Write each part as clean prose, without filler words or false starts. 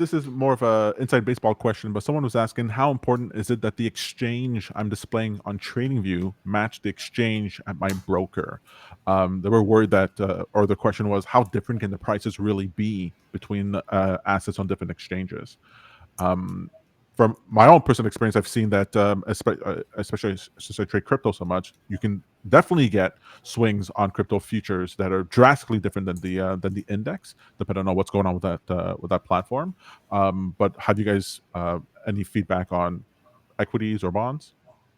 this is more of a inside baseball question, but someone was asking how important is it that the exchange I'm displaying on TradingView match the exchange at my broker? They were worried that, or the question was, how different can the prices really be between assets on different exchanges? Um, from my own personal experience, I've seen that, especially since I trade crypto so much, you can definitely get swings on crypto futures that are drastically different than the index, depending on what's going on with that platform. But have you guys any feedback on equities or bonds?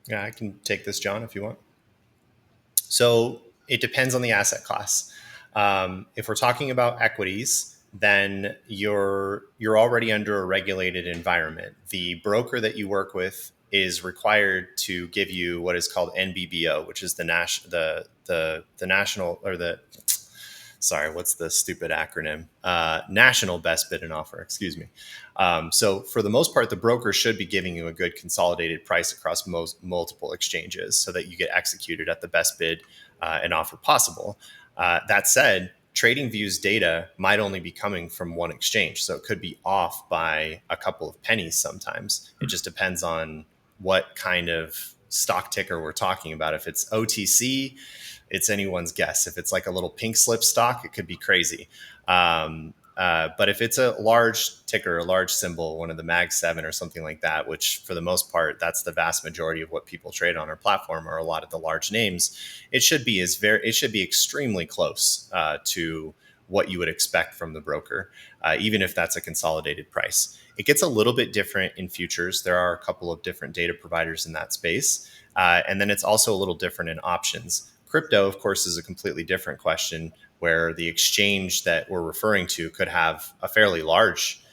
Yeah, I can take this, John, if you want. So it depends on the asset class. If we're talking about equities, then you're already under a regulated environment. The broker that you work with is required to give you what is called NBBO, which is the national, or the, sorry, what's the stupid acronym? National Best Bid and Offer, excuse me. So for the most part, the broker should be giving you a good consolidated price across multiple exchanges so that you get executed at the best bid and offer possible. That said, TradingView's data might only be coming from one exchange. So it could be off by a couple of pennies sometimes. It just depends on what kind of stock ticker we're talking about. If it's OTC, it's anyone's guess. If it's like a little pink slip stock, it could be crazy. But if it's a large ticker, a large symbol, one of the Mag 7 or something like that, which for the most part, that's the vast majority of what people trade on our platform, or a lot of the large names, it should be extremely close to what you would expect from the broker, even if that's a consolidated price. It gets a little bit different in futures. There are a couple of different data providers in that space. And then it's also a little different in options. Crypto, of course, is a completely different question, where the exchange that we're referring to could have a fairly large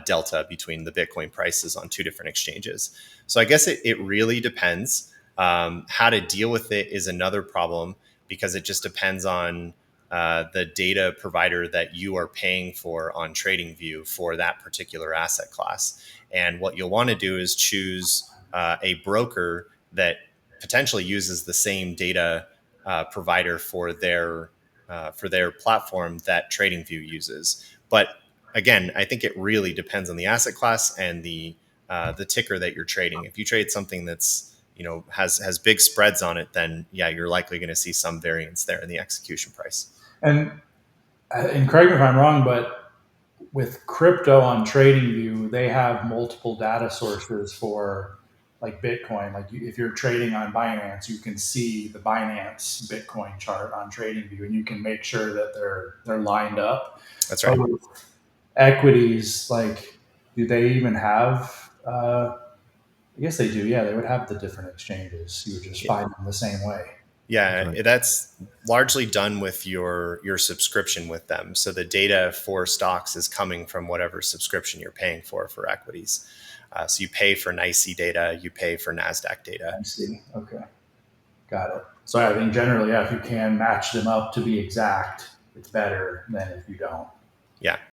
delta between the Bitcoin prices on two different exchanges. So I guess it really depends. How to deal with it is another problem, because it just depends on the data provider that you are paying for on TradingView for that particular asset class. And what you'll want to do is choose a broker that potentially uses the same data provider for their platform that TradingView uses. But again, I think it really depends on the asset class and the ticker that you're trading. If you trade something that's has big spreads on it, then yeah, you're likely going to see some variance there in the execution price. And correct me if I'm wrong, but with crypto on TradingView, they have multiple data sources for like Bitcoin. Like if you're trading on Binance, you can see the Binance Bitcoin chart on TradingView, and you can make sure that they're lined up. That's But right. with equities, like, do they even have? I guess they do. Yeah, they would have the different exchanges. You would just Yeah. find them the same way. That's Yeah, right. that's largely done with your subscription with them. So the data for stocks is coming from whatever subscription you're paying for equities. So you pay for NYSE data, you pay for NASDAQ data. I see. Okay. Got it. So I think generally, yeah, if you can match them up to be exact, it's better than if you don't. Yeah.